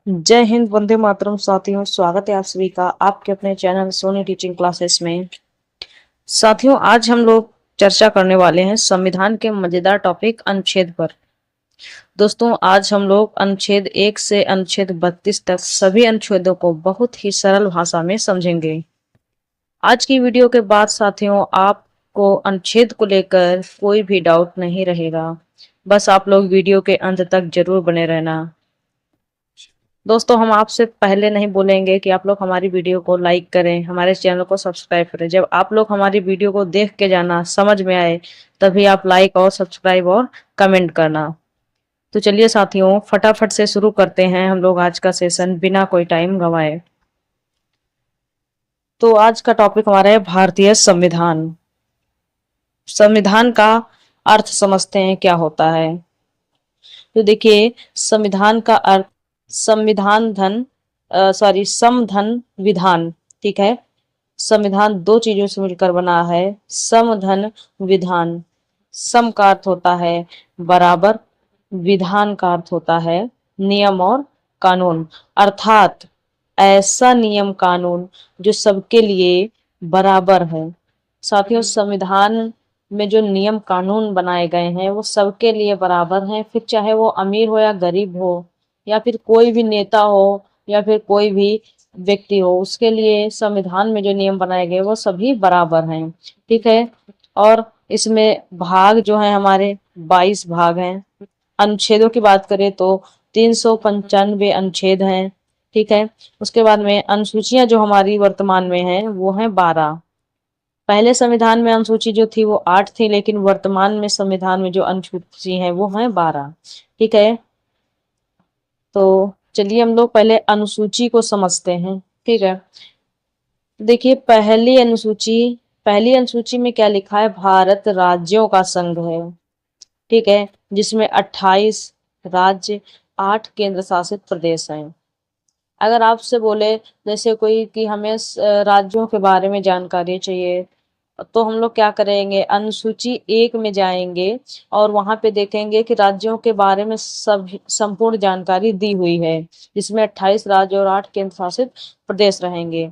जय हिंद, वंदे मातरम। साथियों, स्वागत है आप सभी का आपके अपने चैनल सोनी टीचिंग क्लासेस में। साथियों, आज हम लोग चर्चा करने वाले हैं संविधान के मजेदार टॉपिक अनुच्छेद पर। दोस्तों, आज हम लोग अनुच्छेद 1 से अनुच्छेद 32 तक सभी अनुच्छेदों को बहुत ही सरल भाषा में समझेंगे। आज की वीडियो के बाद साथियों, आपको अनुच्छेद को लेकर कोई भी डाउट नहीं रहेगा। बस आप लोग वीडियो के अंत तक जरूर बने रहना। दोस्तों, हम आपसे पहले नहीं बोलेंगे कि आप लोग हमारी वीडियो को लाइक करें, हमारे चैनल को सब्सक्राइब करें। जब आप लोग हमारी वीडियो को देख के जाना, समझ में आए, तभी आप लाइक और सब्सक्राइब और कमेंट करना। तो चलिए साथियों, फटाफट से शुरू करते हैं हम लोग आज का सेशन बिना कोई टाइम गंवाए। तो आज का टॉपिक हमारा है भारतीय संविधान। संविधान का अर्थ समझते हैं क्या होता है। तो देखिए, संविधान का अर्थ संविधान धन समधन विधान। ठीक है, संविधान दो चीजों से मिलकर बना है। समधन विधान। सम का अर्थ होता है बराबर, विधान का अर्थ होता है नियम और कानून, अर्थात ऐसा नियम कानून जो सबके लिए बराबर है। साथियों, संविधान में जो नियम कानून बनाए गए हैं वो सबके लिए बराबर हैं, फिर चाहे वो अमीर हो या गरीब हो, या फिर कोई भी नेता हो, या फिर कोई भी व्यक्ति हो, उसके लिए संविधान में जो नियम बनाए गए वो सभी बराबर हैं। ठीक है, और इसमें भाग जो है हमारे 22 भाग हैं। अनुच्छेदों की बात करें तो 395 अनुच्छेद हैं। ठीक है, उसके बाद में अनुसूचियां जो हमारी वर्तमान में हैं वो हैं 12। पहले संविधान में अनुसूची जो थी वो 8 थी, लेकिन वर्तमान में संविधान में जो अनुसूची है वो है 12। ठीक है, तो चलिए हम लोग पहले अनुसूची को समझते हैं। ठीक है, देखिए पहली अनुसूची में क्या लिखा है, भारत राज्यों का संघ है। ठीक है, जिसमें 28 राज्य, 8 केंद्र शासित प्रदेश हैं। अगर आपसे बोले जैसे कोई कि हमें राज्यों के बारे में जानकारी चाहिए, तो हम लोग क्या करेंगे, अनुसूची 1 में जाएंगे और वहां पे देखेंगे कि राज्यों के बारे में सब संपूर्ण जानकारी दी हुई है, जिसमें 28 राज्य और 8 केंद्र शासित प्रदेश रहेंगे।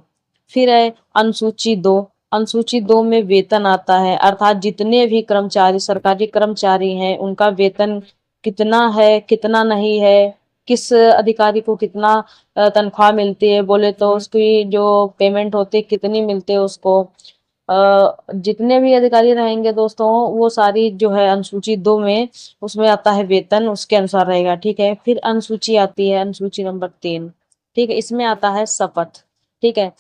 फिर है अनुसूची 2। अनुसूची 2 में वेतन आता है, अर्थात जितने भी कर्मचारी, सरकारी कर्मचारी हैं, उनका वेतन कितना है, कितना नहीं है, किस अधिकारी को कितना तनख्वाह मिलती है, बोले तो उसकी जो पेमेंट होती है कितनी मिलती है उसको। जितने भी अधिकारी रहेंगे दोस्तों, वो सारी जो है अनुसूची 2 में उसमें आता है वेतन, उसके अनुसार रहेगा। ठीक है, फिर अनुसूची आती है, अनुसूची नंबर 3। ठीक है, इसमें आता है शपथ। ठीक है,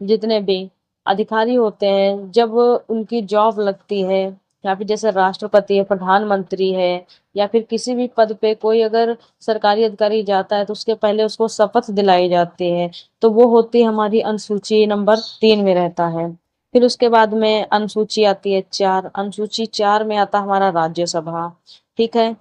जितने भी अधिकारी होते हैं जब उनकी जॉब लगती है, या फिर जैसे राष्ट्रपति है, प्रधानमंत्री है, या फिर किसी भी पद पे कोई अगर सरकारी अधिकारी जाता है तो उसके पहले उसको शपथ दिलाई जाती है, तो वो होती है हमारी अनुसूची नंबर 3 में रहता है। फिर उसके बाद में अनुसूची आती है 4। अनुसूची 4 में आता है हमारा राज्यसभा। ठीक है,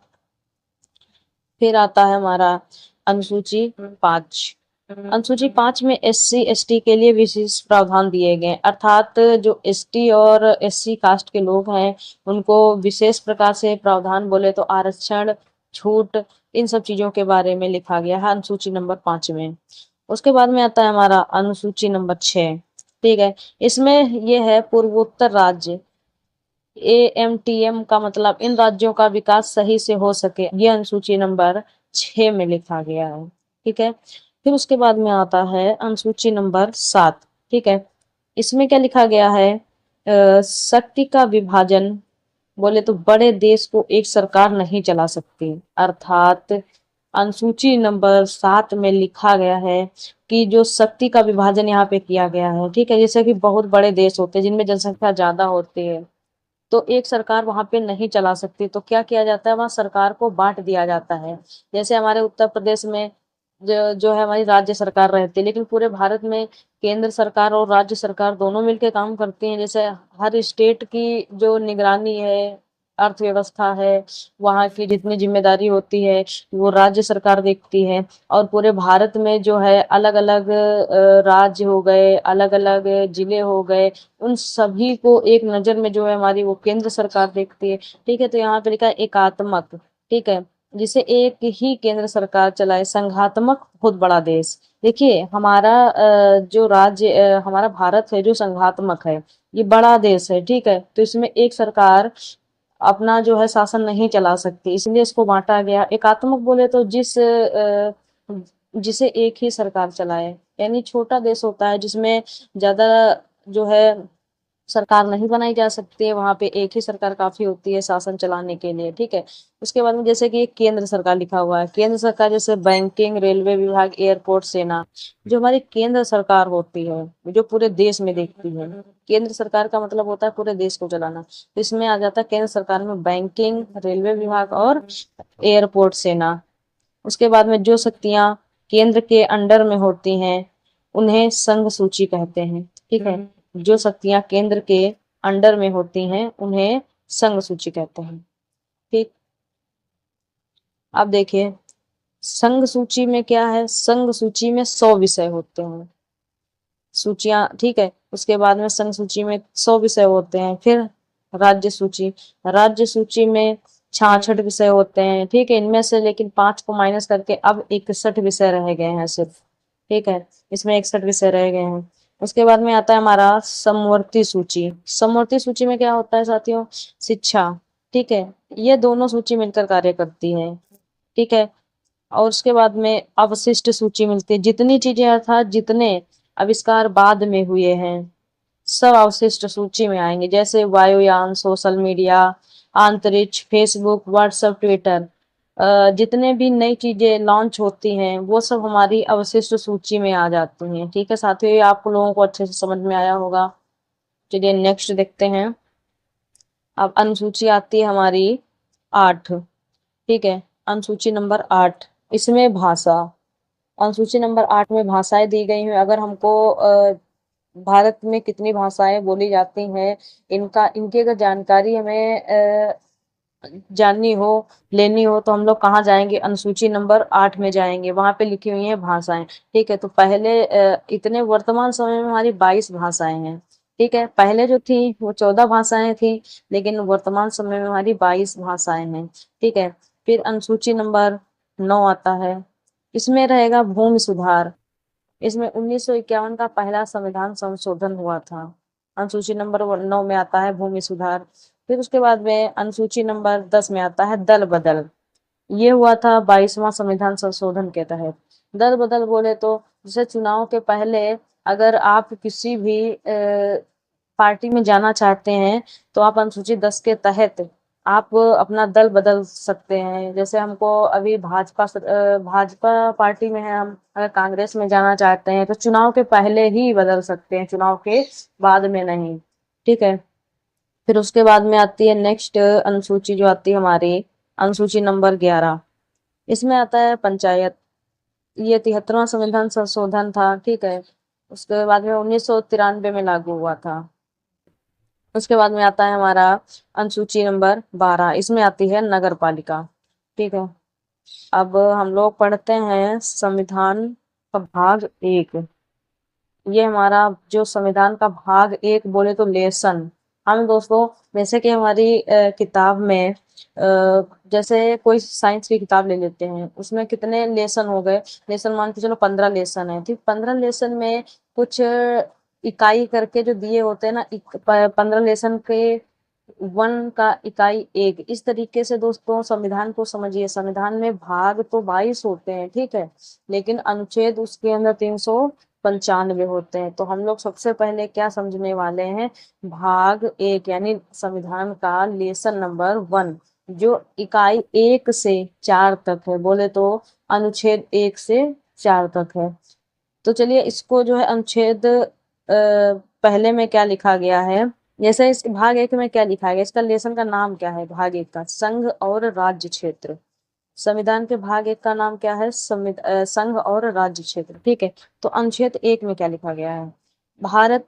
फिर आता है हमारा अनुसूची 5। अनुसूची 5 में SC ST के लिए विशेष प्रावधान दिए गए, अर्थात जो ST और SC कास्ट के लोग हैं उनको विशेष प्रकार से प्रावधान, बोले तो आरक्षण, छूट, इन सब चीजों के बारे में लिखा गया है अनुसूची नंबर 5 में। उसके बाद में आता है हमारा अनुसूची नंबर 6। ठीक है, इसमें ये है पूर्वोत्तर राज्य, AMTM का मतलब इन राज्यों का विकास सही से हो सके, ये अनुसूची नंबर 6 में लिखा गया है। ठीक है, फिर उसके बाद में आता है अनुसूची नंबर 7। ठीक है, इसमें क्या लिखा गया है, शक्ति का विभाजन, बोले तो बड़े देश को एक सरकार नहीं चला सकती, अर्थात अनुसूची नंबर 7 में लिखा गया है कि जो शक्ति का विभाजन यहाँ पे किया गया है। ठीक है, जैसे कि बहुत बड़े देश होते हैं जिनमें जनसंख्या ज्यादा होती है, तो एक सरकार वहां पे नहीं चला सकती, तो क्या किया जाता है, वहां सरकार को बांट दिया जाता है। जैसे हमारे उत्तर प्रदेश में जो है हमारी राज्य सरकार रहती है, लेकिन पूरे भारत में केंद्र सरकार और राज्य सरकार दोनों मिलकर काम करती हैं। जैसे हर स्टेट की जो निगरानी है, अर्थव्यवस्था है, वहाँ की जितनी जिम्मेदारी होती है वो राज्य सरकार देखती है। और पूरे भारत में जो है अलग अलग राज्य हो गए, अलग अलग जिले हो गए, उन सभी को एक नजर में जो है हमारी वो केंद्र सरकार देखती है। ठीक है, तो यहाँ पे लिखा है एकात्मक। ठीक है, जिसे एक ही केंद्र सरकार चलाए, संघात्मक बहुत बड़ा देश। देखिए हमारा जो राज्य हमारा भारत है जो संघात्मक है, ये बड़ा देश है, ठीक है। तो इसमें एक सरकार अपना जो है शासन नहीं चला सकती, इसलिए इसको बांटा गया। एकात्मक बोले तो जिसे एक ही सरकार चलाए, यानी छोटा देश होता है जिसमें ज्यादा जो है सरकार नहीं बनाई जा सकती है, वहां पे एक ही सरकार काफी होती है शासन चलाने के लिए, ठीक है। उसके बाद में जैसे कि केंद्र सरकार लिखा हुआ है, केंद्र सरकार जैसे बैंकिंग, रेलवे विभाग, एयरपोर्ट, सेना, जो हमारी केंद्र सरकार होती है, जो पूरे देश में देखती है। केंद्र सरकार का मतलब होता है पूरे देश को चलाना, तो इसमें आ जाता है केंद्र सरकार में बैंकिंग, रेलवे विभाग और एयरपोर्ट, सेना। उसके बाद में जो शक्तियां केंद्र के अंडर में होती हैं उन्हें संघ सूची कहते हैं, ठीक है। जो शक्तियां केंद्र के अंडर में होती हैं उन्हें संघ सूची कहते हैं, ठीक। अब देखिए संघ सूची में क्या है, संघ सूची में 100 विषय होते हैं, सूचियां, ठीक है। उसके बाद में संघ सूची में 100 विषय होते हैं। फिर राज्य सूची, राज्य सूची में 66 विषय होते हैं, ठीक है। इनमें से लेकिन 5 को माइनस करके अब 61 विषय रह गए हैं सिर्फ, ठीक है। इसमें 61 विषय रह गए हैं। उसके बाद में आता है हमारा समवर्ती सूची। समवर्ती सूची में क्या होता है साथियों, शिक्षा, ठीक है। ये दोनों सूची मिलकर कार्य करती है, ठीक है। और उसके बाद में अवशिष्ट सूची मिलती है, जितनी चीजें अर्थात जितने आविष्कार बाद में हुए हैं सब अवशिष्ट सूची में आएंगे, जैसे वायुयान, सोशल मीडिया, अंतरिक्ष, फेसबुक, व्हाट्सएप, ट्विटर, जितने भी नई चीजें लॉन्च होती हैं वो सब हमारी अवशिष्ट सूची में आ जाती हैं, ठीक है साथियों। ये आप लोगों को अच्छे से समझ में आया होगा। चलिए नेक्स्ट देखते हैं। अब अनुसूची आती है हमारी 8, ठीक है। अनुसूची नंबर 8, इसमें भाषा। अनुसूची नंबर 8 में भाषाएं दी गई हैं। अगर हमको भारत में कितनी भाषाएं बोली जाती हैं इनकी अगर जानकारी हमें जाननी हो, लेनी हो, तो हम लोग कहाँ जाएंगे, अनुसूची नंबर 8 में जाएंगे, वहां पे लिखी हुई है भाषाएं, ठीक है। तो पहले इतने वर्तमान समय में हमारी 22 भाषाएं हैं, ठीक है। पहले जो थी वो 14 भाषाएं थी, लेकिन वर्तमान समय में हमारी 22 भाषाएं हैं, ठीक है। फिर अनुसूची नंबर 9 आता है, इसमें रहेगा भूमि सुधार। इसमें 1951 का पहला संविधान संशोधन हुआ था। अनुसूची नंबर 9 में आता है भूमि सुधार। फिर उसके बाद में अनुसूची नंबर 10 में आता है दल बदल। ये हुआ था 22वां संविधान संशोधन के तहत। दल बदल बोले तो जैसे चुनाव के पहले अगर आप किसी भी पार्टी में जाना चाहते हैं तो आप अनुसूची 10 के तहत आप अपना दल बदल सकते हैं। जैसे हमको अभी भाजपा पार्टी में है, हम अगर कांग्रेस में जाना चाहते हैं तो चुनाव के पहले ही बदल सकते हैं, चुनाव के बाद में नहीं, ठीक है। फिर उसके बाद में आती है नेक्स्ट अनुसूची जो आती है हमारी अनुसूची नंबर 11। इसमें आता है पंचायत। ये 73वां संविधान संशोधन था, ठीक है। उसके बाद में 1993 में लागू हुआ था। उसके बाद में आता है हमारा अनुसूची नंबर 12, इसमें आती है नगर पालिका, ठीक है। अब हम लोग पढ़ते हैं संविधान का भाग 1। ये हमारा जो संविधान का भाग 1 बोले तो लेसन। हम दोस्तों जैसे कि हमारी किताब में जैसे कोई साइंस की किताब ले लेते हैं, उसमें कितने लेसन हो गए, लेसन मान के चलो 15 लेसन है, ठीक। 15 लेसन में कुछ इकाई करके जो दिए होते हैं ना, 15 लेसन के 1 का इकाई 1, इस तरीके से दोस्तों संविधान को समझिए। संविधान में भाग तो 22 होते हैं, ठीक है, लेकिन अनुच्छेद उसके अंदर 395 होते हैं। तो हम लोग सबसे पहले क्या समझने वाले हैं, भाग 1 यानी संविधान का लेसन नंबर 1, जो इकाई 1 से 4 तक है, बोले तो अनुच्छेद 1 से 4 तक है। तो चलिए इसको जो है अनुच्छेद पहले में क्या लिखा गया है, जैसे इस भाग 1 में क्या लिखा गया, इसका लेसन का नाम क्या है, भाग 1 का संघ और राज्य क्षेत्र। संविधान के भाग 1 का नाम क्या है, संघ और राज्य क्षेत्र, ठीक है। तो अनुच्छेद 1 में क्या लिखा गया है, भारत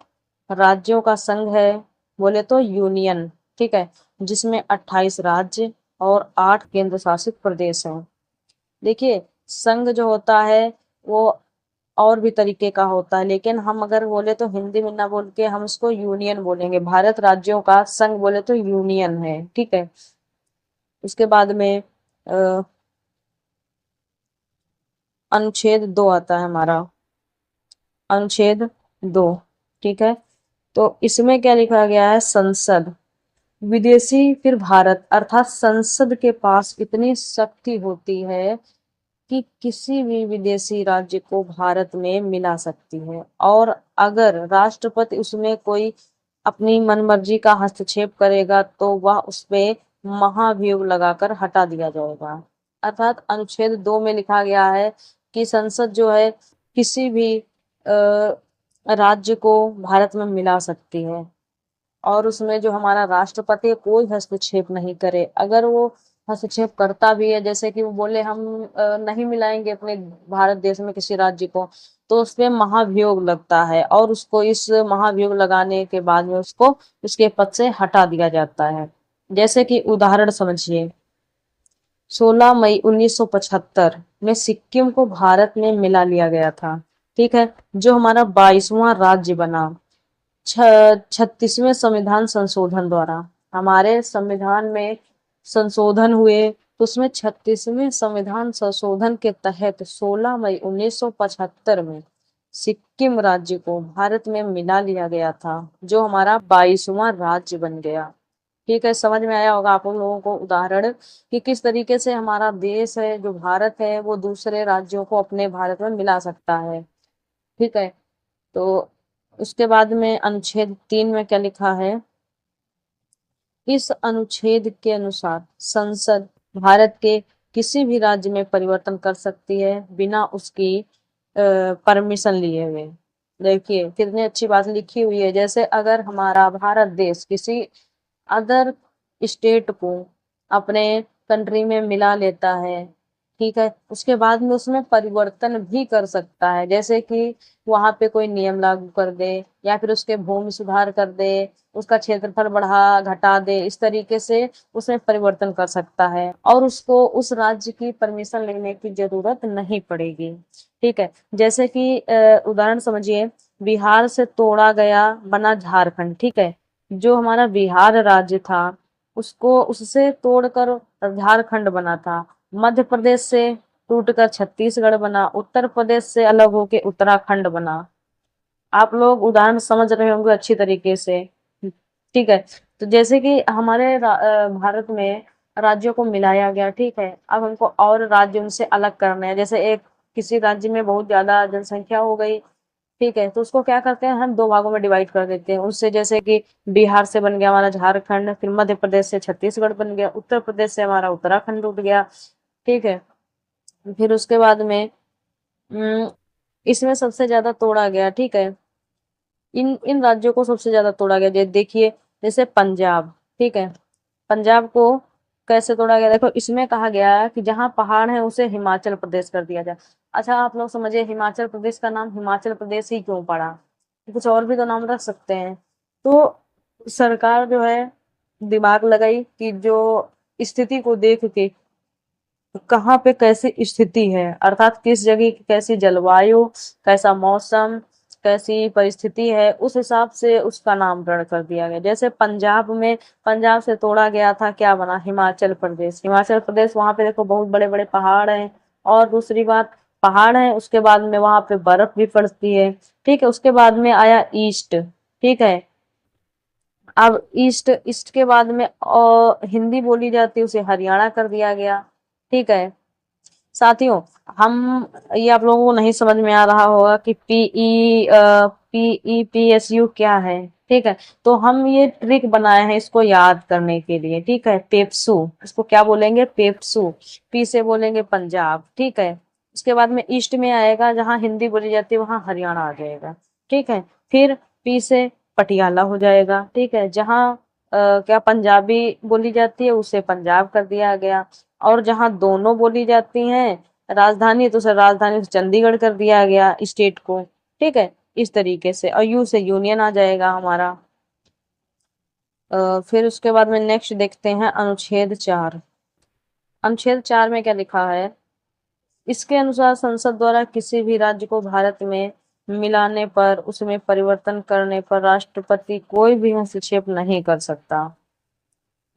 राज्यों का संघ है, बोले तो यूनियन, ठीक है, जिसमें 28 राज्य और 8 केंद्र शासित प्रदेश हैं। देखिए संघ जो होता है वो और भी तरीके का होता है, लेकिन हम अगर बोले तो हिंदी में ना बोल के हम इसको यूनियन बोलेंगे। भारत राज्यों का संघ बोले तो यूनियन है, ठीक है। उसके बाद में अनुच्छेद 2 आता है हमारा, अनुच्छेद 2। ठीक है, तो इसमें क्या लिखा गया है, संसद, विदेशी फिर भारत, अर्थात संसद के पास इतनी शक्ति होती है कि किसी भी विदेशी राज्य को भारत में मिला सकती है, और अगर राष्ट्रपति उसमें कोई अपनी मनमर्जी का हस्तक्षेप करेगा तो वह उसपे महाभियोग लगाकर हटा दिया जाएगा। अर्थात अनुच्छेद 2 में लिखा गया है कि संसद जो है किसी भी राज्य को भारत में मिला सकती है, और उसमें जो हमारा राष्ट्रपति है कोई हस्तक्षेप नहीं करे। अगर वो हस्तक्षेप करता भी है, जैसे कि वो बोले हम नहीं मिलाएंगे अपने भारत देश में किसी राज्य को, तो उसपे महाभियोग लगता है, और उसको इस महाभियोग लगाने के बाद में उसको उसके पद से हटा दिया जाता है। जैसे कि उदाहरण समझिए, 16 मई 1975 में सिक्किम को भारत में मिला लिया गया था। ठीक है, जो हमारा 22वां राज्य बना 36वें संविधान संशोधन द्वारा। हमारे संविधान में संशोधन हुए, तो उसमें 36वें संविधान संशोधन के तहत 16 मई 1975 में सिक्किम राज्य को भारत में मिला लिया गया था, जो हमारा 22वां राज्य बन गया। ठीक है, समझ में आया होगा आप लोगों को उदाहरण कि किस तरीके से हमारा देश है जो भारत है वो दूसरे राज्यों को अपने भारत में मिला सकता है। ठीक है, तो उसके बाद में अनुच्छेद 3 में क्या लिखा है, इस अनुच्छेद के अनुसार संसद भारत के किसी भी राज्य में परिवर्तन कर सकती है बिना उसकी परमिशन लिए हुए। देखिए कितनी अच्छी बात लिखी हुई है। जैसे अगर हमारा भारत देश किसी अदर स्टेट को अपने कंट्री में मिला लेता है, ठीक है, उसके बाद में उसमें परिवर्तन भी कर सकता है, जैसे कि वहां पे कोई नियम लागू कर दे, या फिर उसके भूमि सुधार कर दे, उसका क्षेत्रफल बढ़ा घटा दे, इस तरीके से उसमें परिवर्तन कर सकता है, और उसको उस राज्य की परमिशन लेने की जरूरत नहीं पड़ेगी। ठीक है, जैसे कि उदाहरण समझिए, बिहार से तोड़ा गया बना झारखंड। ठीक है, जो हमारा बिहार राज्य था उसको उससे तोड़कर झारखंड बना था, मध्य प्रदेश से टूटकर छत्तीसगढ़ बना, उत्तर प्रदेश से अलग होके उत्तराखंड बना। आप लोग उदाहरण समझ रहे होंगे अच्छी तरीके से। ठीक है, तो जैसे कि हमारे भारत में राज्यों को मिलाया गया, ठीक है, अब हमको और राज्य उनसे अलग करना है। जैसे एक किसी राज्य में बहुत ज्यादा जनसंख्या हो गई, ठीक है, तो उसको क्या करते हैं, हम दो भागों में डिवाइड कर देते हैं उससे। जैसे कि बिहार से बन गया हमारा झारखंड, फिर मध्य प्रदेश से छत्तीसगढ़ बन गया, उत्तर प्रदेश से हमारा उत्तराखंड उठ गया। ठीक है, फिर उसके बाद में इसमें सबसे ज्यादा तोड़ा गया, ठीक है, इन इन राज्यों को सबसे ज्यादा तोड़ा गया। देखिए जैसे पंजाब, ठीक है, पंजाब को कैसे तोड़ा गया, देखो इसमें कहा गया है कि जहाँ पहाड़ है उसे हिमाचल प्रदेश कर दिया जाए। अच्छा आप लोग समझिए, हिमाचल प्रदेश का नाम हिमाचल प्रदेश ही क्यों पड़ा, कुछ और भी तो नाम रख सकते हैं। तो सरकार जो है दिमाग लगाई कि जो स्थिति को देख के कहाँ पे कैसी स्थिति है, अर्थात किस जगह की कैसी जलवायु, कैसा मौसम, कैसी परिस्थिति है, उस हिसाब से उसका नामकरण कर दिया गया। जैसे पंजाब में, पंजाब से तोड़ा गया था, क्या बना, हिमाचल प्रदेश। हिमाचल प्रदेश, वहां पे देखो बहुत बड़े बड़े पहाड़ हैं, और दूसरी बात पहाड़ है, उसके बाद में वहां पे बर्फ भी पड़ती है। ठीक है, उसके बाद में आया ईस्ट। ठीक है, अब ईस्ट ईस्ट के बाद में हिंदी बोली जाती है, उसे हरियाणा कर दिया गया। ठीक है साथियों, हम ये आप लोगों को नहीं समझ में आ रहा होगा कि PEPSU क्या है। ठीक है, तो हम ये ट्रिक बनाए हैं इसको याद करने के लिए। ठीक है, पेप्सू, इसको क्या बोलेंगे, पेप्सू। पी से बोलेंगे पंजाब। ठीक है, उसके बाद में ईस्ट में आएगा, जहाँ हिंदी बोली जाती है वहां हरियाणा आ जाएगा। ठीक है, फिर पी से पटियाला हो जाएगा। ठीक है, जहाँ क्या पंजाबी बोली जाती है उसे पंजाब कर दिया गया, और जहाँ दोनों बोली जाती हैं राजधानी, तो उसे राजधानी से चंडीगढ़ कर दिया गया स्टेट को। ठीक है, इस तरीके से, और यू से यूनियन आ जाएगा हमारा। फिर उसके बाद में नेक्स्ट देखते हैं अनुच्छेद 4। अनुच्छेद 4 में क्या लिखा है, इसके अनुसार संसद द्वारा किसी भी राज्य को भारत में मिलाने पर, उसमें परिवर्तन करने पर राष्ट्रपति कोई भी हस्तक्षेप नहीं कर सकता।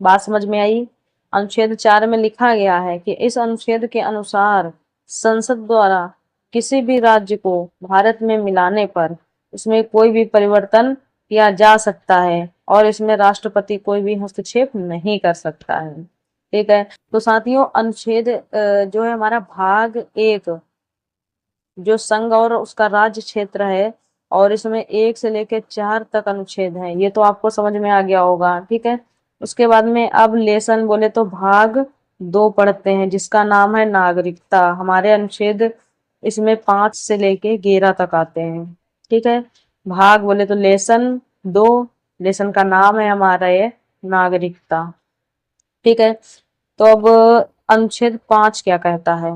बात समझ में आई। अनुच्छेद 4 में लिखा गया है कि इस अनुच्छेद के अनुसार संसद द्वारा किसी भी राज्य को भारत में मिलाने पर उसमें कोई भी परिवर्तन किया जा सकता है और इसमें राष्ट्रपति कोई भी हस्तक्षेप नहीं कर सकता है। ठीक है, तो साथियों अनुच्छेद जो है हमारा भाग 1 जो संघ और उसका राज्य क्षेत्र है और इसमें 1 से लेकर 4 तक अनुच्छेद है, ये तो आपको समझ में आ गया होगा। ठीक है, उसके बाद में अब लेसन बोले तो भाग 2 पढ़ते हैं जिसका नाम है नागरिकता। हमारे अनुच्छेद इसमें 5 से लेके 11 तक आते हैं। ठीक है, भाग बोले तो लेसन 2, लेसन का नाम है हमारा ये नागरिकता। ठीक है, तो अब अनुच्छेद 5 क्या कहता है?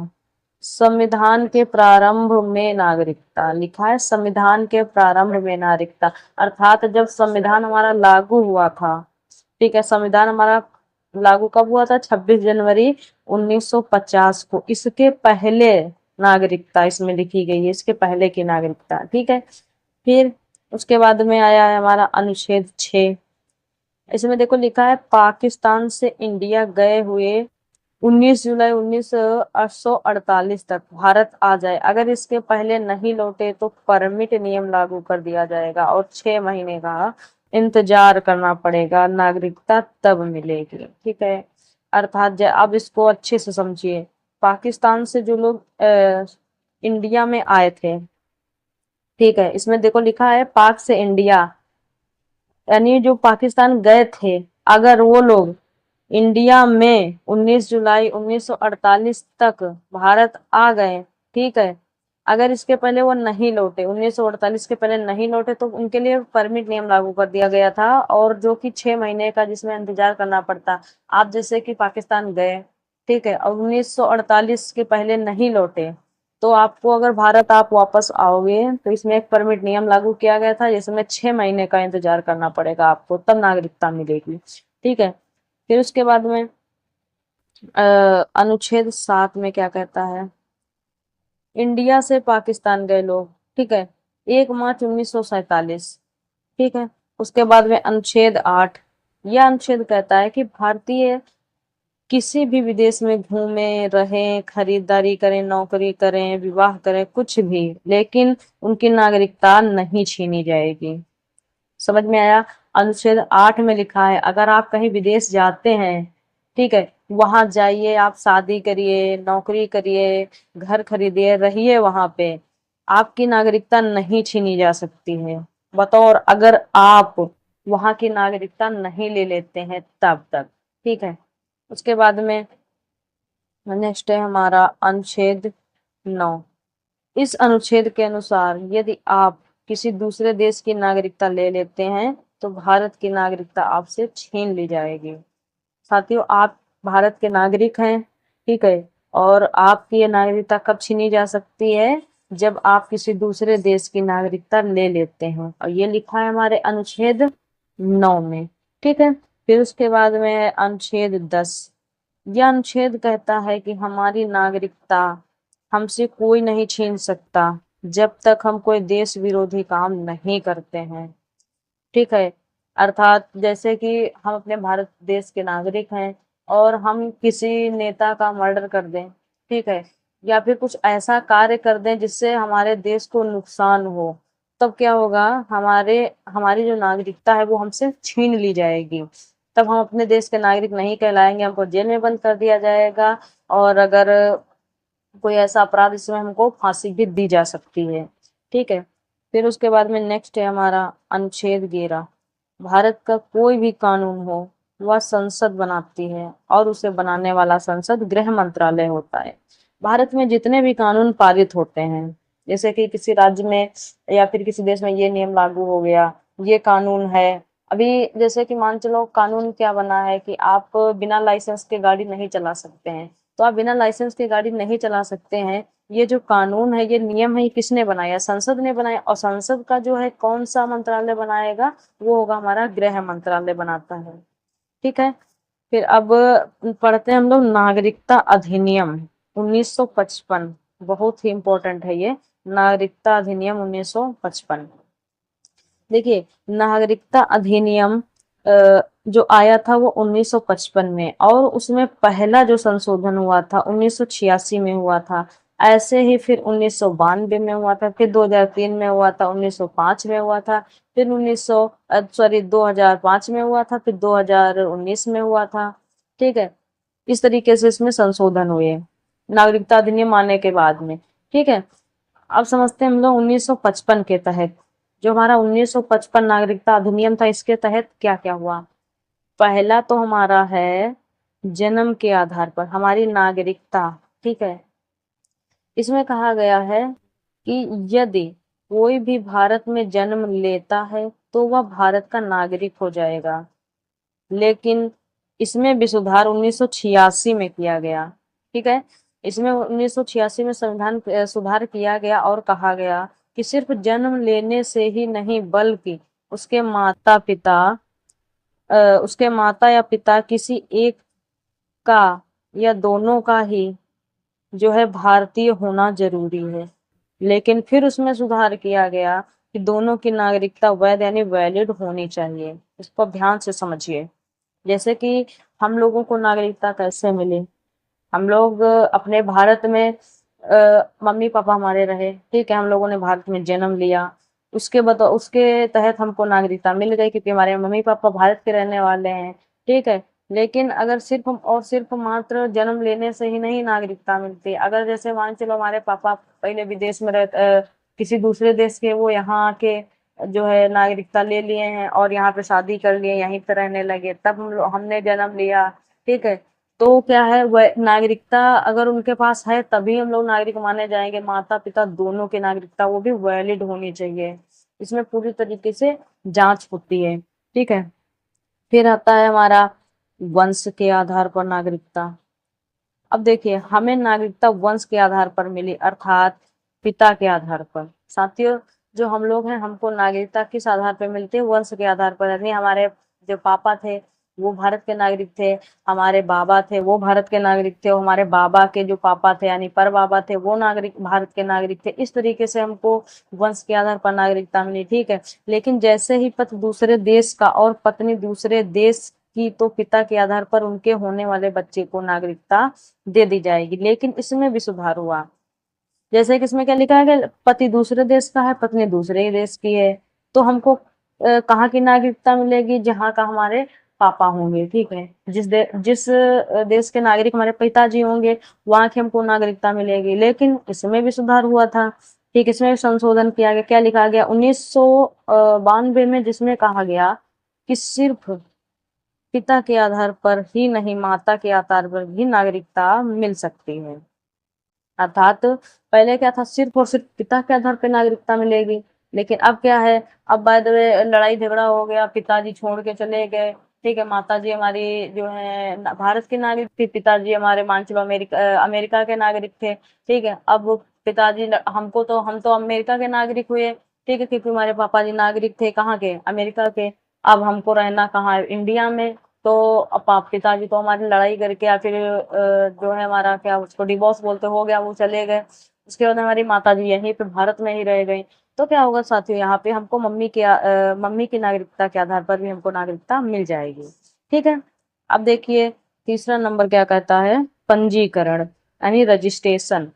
संविधान के प्रारंभ में नागरिकता लिखा है, संविधान के प्रारंभ में नागरिकता, अर्थात जब संविधान हमारा लागू हुआ था। ठीक है, संविधान हमारा लागू कब हुआ था? 26 जनवरी 1950 को। इसके पहले नागरिकता इसमें लिखी गई है, इसके पहले की नागरिकता। ठीक है, फिर उसके बाद में आया है हमारा अनुच्छेद 6। इसमें देखो लिखा है पाकिस्तान से इंडिया गए हुए 19 जुलाई 1948 तक भारत आ जाए, अगर इसके पहले नहीं लौटे तो परमिट नियम लागू कर दिया जाएगा और 6 महीने का इंतजार करना पड़ेगा, नागरिकता तब मिलेगी। ठीक है, अर्थात अब इसको अच्छे से समझिए। पाकिस्तान से जो लोग इंडिया में आए थे, ठीक है, इसमें देखो लिखा है पाक से इंडिया, यानी जो पाकिस्तान गए थे, अगर वो लोग इंडिया में 19 जुलाई 1948 तक भारत आ गए, ठीक है, अगर इसके पहले वो नहीं लौटे, 1948 के पहले नहीं लौटे, तो उनके लिए परमिट नियम लागू कर दिया गया था और जो कि 6 महीने का जिसमें इंतजार करना पड़ता। आप जैसे कि पाकिस्तान गए, ठीक है, और 1948 के पहले नहीं लौटे, तो आपको अगर भारत आप वापस आओगे तो इसमें एक परमिट नियम लागू किया गया था जिसमें 6 महीने का इंतजार करना पड़ेगा आपको, तब नागरिकता मिलेगी। ठीक है, फिर उसके बाद में अनुच्छेद 7 में क्या कहता है? इंडिया से पाकिस्तान गए लोग, ठीक है, 1 मार्च 1947। ठीक है, उसके बाद में अनुच्छेद 8, यह अनुच्छेद कहता है कि भारतीय किसी भी विदेश में घूमे रहें, खरीदारी करें, नौकरी करें, विवाह करें, कुछ भी, लेकिन उनकी नागरिकता नहीं छीनी जाएगी। समझ में आया? अनुच्छेद 8 में लिखा है अगर आप कहीं विदेश जाते हैं, ठीक है, वहां जाइए, आप शादी करिए, नौकरी करिए, घर खरीदिए, रहिए वहां पे, आपकी नागरिकता नहीं छीनी जा सकती है, बतौर अगर आप वहां की नागरिकता नहीं ले लेते हैं तब तक। ठीक है, उसके बाद में नेक्स्ट है हमारा अनुच्छेद 9। इस अनुच्छेद के अनुसार यदि आप किसी दूसरे देश की नागरिकता ले लेते हैं तो भारत की नागरिकता आपसे छीन ली जाएगी। साथियों, आप भारत के नागरिक हैं, ठीक है, और आपकी ये नागरिकता कब छीनी जा सकती है? जब आप किसी दूसरे देश की नागरिकता ले लेते हैं, और ये लिखा है हमारे अनुच्छेद 9 में। ठीक है, फिर उसके बाद में है अनुच्छेद 10। यह अनुच्छेद कहता है कि हमारी नागरिकता हमसे कोई नहीं छीन सकता जब तक हम कोई देश विरोधी काम नहीं करते हैं। ठीक है, अर्थात जैसे कि हम अपने भारत देश के नागरिक हैं और हम किसी नेता का मर्डर कर दें, ठीक है, या फिर कुछ ऐसा कार्य कर दें जिससे हमारे देश को नुकसान हो, तब क्या होगा? हमारी जो नागरिकता है वो हमसे छीन ली जाएगी। तब हम अपने देश के नागरिक नहीं कहलाएंगे, हमको जेल में बंद कर दिया जाएगा और अगर कोई ऐसा अपराध जिसमें हमको फांसी भी दी जा सकती है। ठीक है, फिर उसके बाद में नेक्स्ट है हमारा अनुच्छेद 11। भारत का कोई भी कानून हो वह संसद बनाती है और उसे बनाने वाला संसद गृह मंत्रालय होता है। भारत में जितने भी कानून पारित होते हैं, जैसे कि किसी राज्य में या फिर किसी देश में ये नियम लागू हो गया, ये कानून है। अभी जैसे कि मान चलो कानून क्या बना है कि आप बिना लाइसेंस के गाड़ी नहीं चला सकते हैं, तो आप बिना लाइसेंस के गाड़ी नहीं चला सकते हैं। ये जो कानून है, ये नियम है, ये किसने बनाया? संसद ने बनाया। और संसद का जो है कौन सा मंत्रालय बनाएगा? वो होगा हमारा गृह मंत्रालय बनाता है। ठीक है, फिर अब पढ़ते हैं हम लोग नागरिकता अधिनियम 1955। बहुत ही इंपॉर्टेंट है ये नागरिकता अधिनियम 1955। देखिए, नागरिकता अधिनियम जो आया था वो 1955 में, और उसमें पहला जो संशोधन हुआ था 1986 में हुआ था। ऐसे ही फिर 1992 में हुआ था, फिर 2003 में हुआ था, 1905 में हुआ था, फिर 2005 में हुआ था, फिर 2019 में हुआ था। ठीक है, इस तरीके से इसमें संशोधन हुए नागरिकता अधिनियम आने के बाद में। ठीक है, अब समझते हैं हम लोग 1955 के तहत, जो हमारा 1955 नागरिकता अधिनियम था, इसके तहत क्या क्या हुआ। पहला तो हमारा है जन्म के आधार पर हमारी नागरिकता। ठीक है, इसमें कहा गया है कि यदि कोई भी भारत में जन्म लेता है तो वह भारत का नागरिक हो जाएगा। लेकिन इसमें भी सुधार 1986 में किया गया। ठीक है, इसमें 1986 में संविधान सुधार किया गया और कहा गया कि सिर्फ जन्म लेने से ही नहीं बल्कि उसके माता पिता उसके माता या पिता किसी एक का या दोनों का ही जो है भारतीय होना जरूरी है। लेकिन फिर उसमें सुधार किया गया कि दोनों की नागरिकता वैध यानी वैलिड होनी चाहिए। इसको ध्यान से समझिए। जैसे कि हम लोगों को नागरिकता कैसे मिली, हम लोग अपने भारत में मम्मी पापा हमारे रहे। ठीक है, हम लोगों ने भारत में जन्म लिया, उसके तहत हमको नागरिकता मिल गई क्योंकि हमारे मम्मी पापा भारत के रहने वाले हैं। ठीक है, लेकिन अगर सिर्फ मात्र जन्म लेने से ही नहीं नागरिकता मिलती। अगर जैसे मान चलो हमारे पापा पहले विदेश में किसी दूसरे देश के, वो यहाँ आके जो है नागरिकता ले लिए हैं और यहाँ पे शादी कर लिए, यहीं पे रहने लगे, तब हमने जन्म लिया। ठीक है, तो क्या है, वह नागरिकता अगर उनके पास है तभी हम लोग नागरिक माने जाएंगे। माता पिता दोनों की नागरिकता वो भी वैलिड होनी चाहिए। इसमें पूरी तरीके से जांच होती है। ठीक है, फिर आता है हमारा वंश के आधार पर नागरिकता। अब देखिए, हमें नागरिकता वंश के आधार पर मिली, अर्थात पिता के आधार पर। साथियों, जो हम लोग हैं हमको नागरिकता किस आधार पर मिलती है, वंश के आधार पर। यानी हमारे जो पापा थे वो भारत के नागरिक थे, हमारे बाबा थे वो भारत के नागरिक थे, और हमारे बाबा के जो पापा थे यानी पर बाबा थे वो नागरिक भारत के नागरिक थे। इस तरीके से हमको वंश के आधार पर नागरिकता मिली। ठीक है, लेकिन जैसे ही पति दूसरे देश का और पत्नी दूसरे देश की, तो पिता के आधार पर उनके होने वाले बच्चे को नागरिकता दे दी जाएगी। लेकिन इसमें भी सुधार हुआ। जैसे कि इसमें क्या लिखा है कि पति दूसरे देश का है, पत्नी दूसरे ही देश की है, तो हमको कहाँ की नागरिकता मिलेगी, जहाँ का हमारे पापा होंगे। ठीक है, जिस देश के नागरिक हमारे पिताजी होंगे वहां की हमको नागरिकता मिलेगी। लेकिन इसमें भी सुधार हुआ था। ठीक, इसमें भी संशोधन किया गया। क्या लिखा गया 1992 में, जिसमें कहा गया कि सिर्फ पिता के आधार पर ही नहीं माता के आधार पर भी नागरिकता मिल सकती है। अर्थात पहले क्या था, सिर्फ और सिर्फ पिता के आधार पर नागरिकता मिलेगी। लेकिन अब क्या है, अब बाय द वे लड़ाई झगड़ा हो गया, पिताजी छोड़ के चले गए। ठीक है, माताजी हमारी जो है भारत के नागरिक थी, पिताजी हमारे मान चलो अमेरिका के नागरिक थे। ठीक है, अब पिताजी हम तो अमेरिका के नागरिक हुए। ठीक है, क्योंकि हमारे पापा जी नागरिक थे कहाँ के, अमेरिका के। अब हमको रहना कहाँ है, इंडिया में। तो पिताजी तो हमारी लड़ाई करके या फिर जो है हमारा क्या उसको डिवोर्स बोलते हो गया, वो चले गए। उसके बाद हमारी माता जी यहीं पे भारत में ही रह गई। तो क्या होगा साथियों, यहाँ पे हमको मम्मी की नागरिकता के आधार पर भी हमको नागरिकता मिल जाएगी। ठीक है, अब देखिए तीसरा नंबर क्या कहता है, पंजीकरण यानी रजिस्ट्रेशन।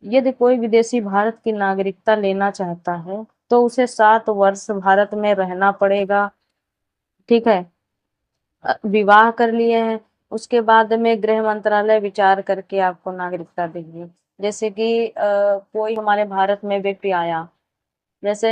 यदि कोई विदेशी भारत की नागरिकता लेना चाहता है तो उसे 7 वर्ष भारत में रहना पड़ेगा। ठीक है, विवाह कर लिए हैं, उसके बाद में गृह मंत्रालय विचार करके आपको नागरिकता देगी। जैसे कि कोई हमारे भारत में व्यक्ति आया, जैसे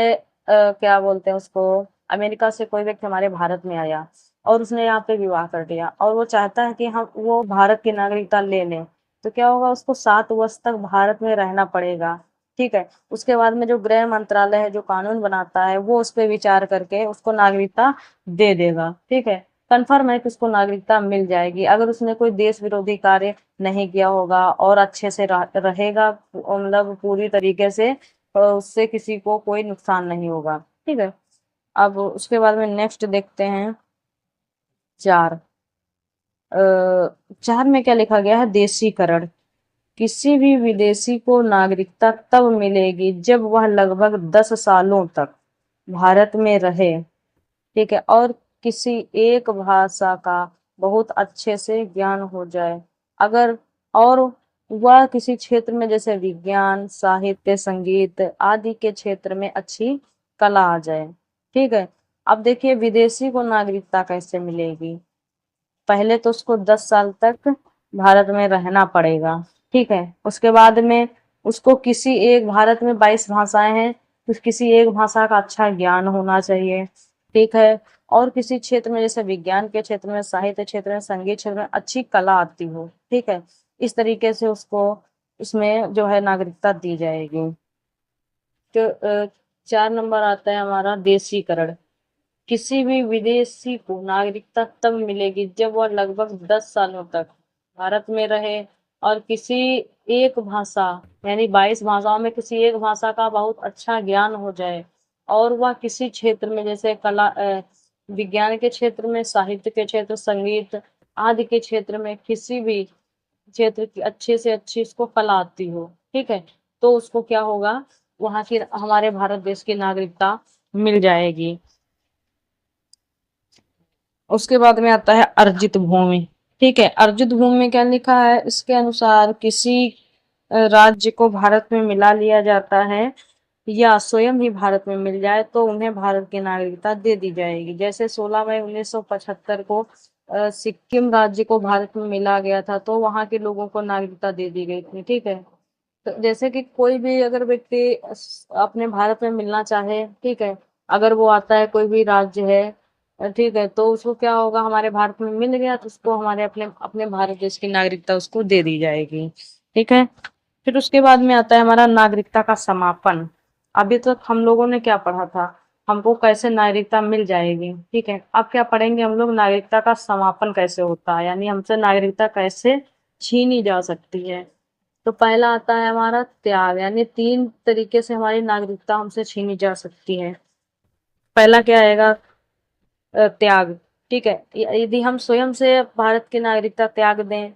क्या बोलते हैं उसको, अमेरिका से कोई व्यक्ति हमारे भारत में आया और उसने यहाँ पे विवाह कर दिया और वो चाहता है कि हम वो भारत की नागरिकता ले लें, तो क्या होगा, उसको 7 वर्ष तक भारत में रहना पड़ेगा। ठीक है, उसके बाद में जो गृह मंत्रालय है जो कानून बनाता है वो उस पर विचार करके उसको नागरिकता दे देगा। ठीक है, कन्फर्म है कि उसको नागरिकता मिल जाएगी अगर उसने कोई देश विरोधी कार्य नहीं किया होगा और अच्छे से रहेगा, मतलब पूरी तरीके से, उससे किसी को कोई नुकसान नहीं होगा। ठीक है, अब उसके बाद में नेक्स्ट देखते हैं 4। 4 में क्या लिखा गया है, देशीकरण। किसी भी विदेशी को नागरिकता तब मिलेगी जब वह लगभग 10 सालों तक भारत में रहे। ठीक है, और किसी एक भाषा का बहुत अच्छे से ज्ञान हो जाए। अगर और वह किसी क्षेत्र में जैसे विज्ञान, साहित्य, संगीत आदि के क्षेत्र में अच्छी कला आ जाए। ठीक है। अब देखिए विदेशी को नागरिकता कैसे मिलेगी। पहले तो उसको 10 साल तक भारत में रहना पड़ेगा। ठीक है। उसके बाद में उसको किसी एक, भारत में 22 भाषाएं हैं, तो किसी एक भाषा का अच्छा ज्ञान होना चाहिए। ठीक है। और किसी क्षेत्र में जैसे विज्ञान के क्षेत्र में, साहित्य क्षेत्र में, संगीत क्षेत्र में अच्छी कला आती हो। ठीक है। इस तरीके से उसको इसमें जो है नागरिकता दी जाएगी। तो 4 नंबर आता है हमारा देशीकरण। किसी भी विदेशी को नागरिकता तब मिलेगी जब वह लगभग 10 सालों तक भारत में रहे और किसी एक भाषा, यानी 22 भाषाओं में किसी एक भाषा का बहुत अच्छा ज्ञान हो जाए, और वह किसी क्षेत्र में जैसे कला, विज्ञान के क्षेत्र में, साहित्य के क्षेत्र, संगीत आदि के क्षेत्र में, किसी भी क्षेत्र की अच्छे से अच्छी उसको कला आती हो। ठीक है। तो उसको क्या होगा, वहां की, हमारे भारत देश की नागरिकता मिल जाएगी। उसके बाद में आता है अर्जित भूमि। ठीक है। अर्जित भूमि में क्या लिखा है, इसके अनुसार किसी राज्य को भारत में मिला लिया जाता है या स्वयं ही भारत में मिल जाए तो उन्हें भारत की नागरिकता दे दी जाएगी। जैसे 16 मई 1975 को सिक्किम राज्य को भारत में मिला गया था, तो वहां के लोगों को नागरिकता दे दी गई थी। ठीक है। तो जैसे कि कोई भी अगर व्यक्ति अपने भारत में मिलना चाहे, ठीक है, अगर वो आता है, कोई भी राज्य है, ठीक है, तो उसको क्या होगा, हमारे भारत में मिल गया तो उसको हमारे अपने अपने भारत देश की नागरिकता उसको दे दी जाएगी। ठीक है। फिर उसके बाद में आता है हमारा नागरिकता का समापन। अभी तक हम लोगों ने क्या पढ़ा था, हमको कैसे नागरिकता मिल जाएगी। ठीक है। अब क्या पढ़ेंगे हम लोग, नागरिकता का समापन कैसे होता है, यानी हमसे नागरिकता कैसे छीनी जा सकती है। तो पहला आता है हमारा त्याग, यानी 3 तरीके से हमारी नागरिकता हमसे छीनी जा सकती है। पहला क्या आएगा, त्याग। ठीक है। यदि हम स्वयं से भारत की नागरिकता त्याग दें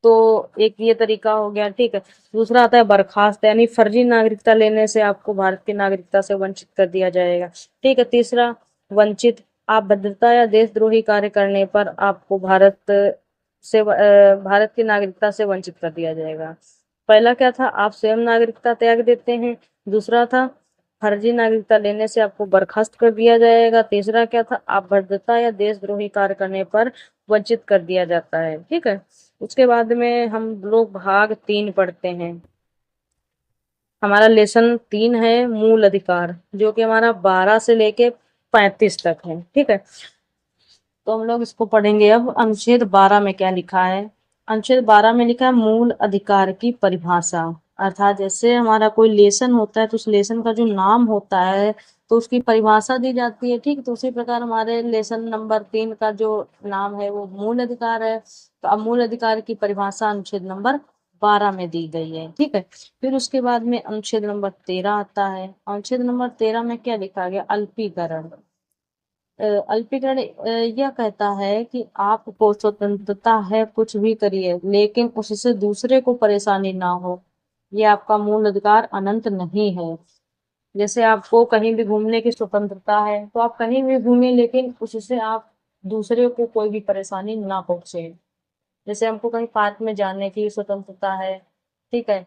तो एक ये तरीका हो गया। ठीक है। दूसरा आता है बर्खास्त, यानी फर्जी नागरिकता लेने से आपको भारत की नागरिकता से वंचित कर दिया जाएगा। ठीक है। तीसरा वंचित, आप भद्रता या देशद्रोही कार्य करने पर आपको भारत की नागरिकता से वंचित कर दिया जाएगा। पहला क्या था, आप स्वयं नागरिकता त्याग देते हैं। दूसरा था फर्जी नागरिकता लेने से आपको बर्खास्त कर दिया जाएगा। तीसरा क्या था, आप भद्रता या देशद्रोही कार्य करने पर वंचित कर दिया जाता है। ठीक है। उसके बाद में हम लोग भाग 3 पढ़ते हैं। हमारा लेसन 3 है मूल अधिकार, जो कि हमारा 12 से लेके 35 तक है। ठीक है। तो हम लोग इसको पढ़ेंगे। अब अनुच्छेद 12 में क्या लिखा है, अनुच्छेद 12 में लिखा है मूल अधिकार की परिभाषा। अर्थात जैसे हमारा कोई लेसन होता है तो उस लेसन का जो नाम होता है तो उसकी परिभाषा दी जाती है। ठीक। तो उसी प्रकार हमारे लेसन नंबर 3 का जो नाम है वो मूल अधिकार है। तो अब मूल अधिकार की परिभाषा अनुच्छेद नंबर 12 में दी गई है। ठीक है। फिर उसके बाद में अनुच्छेद नंबर 13 आता है। अनुच्छेद नंबर 13 में क्या लिखा गया, अल्पीकरण। अल्पीकरण यह कहता है कि आपको स्वतंत्रता है, कुछ भी करिए, लेकिन उससे दूसरे को परेशानी ना हो। ये आपका मूल अधिकार अनंत नहीं है। जैसे आपको कहीं भी घूमने की स्वतंत्रता है तो आप कहीं भी घूमें, लेकिन उससे आप दूसरे को कोई भी परेशानी ना पहुंचे। जैसे हमको कहीं पार्क में जाने की स्वतंत्रता है। ठीक है।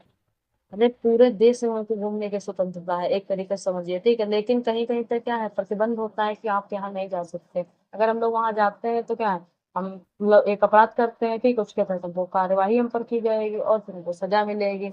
अरे पूरे देश में हमको घूमने की स्वतंत्रता है, एक तरीके से समझिए। ठीक है। लेकिन कहीं कहीं पे क्या है, प्रतिबंध होता है कि आप यहाँ नहीं जा सकते। अगर हम लोग वहां जाते हैं तो क्या है, हम मतलब एक अपराध करते हैं। ठीक है। उसके बाद हमको कार्यवाही हम पर की जाएगी और फिर हमको सजा मिलेगी।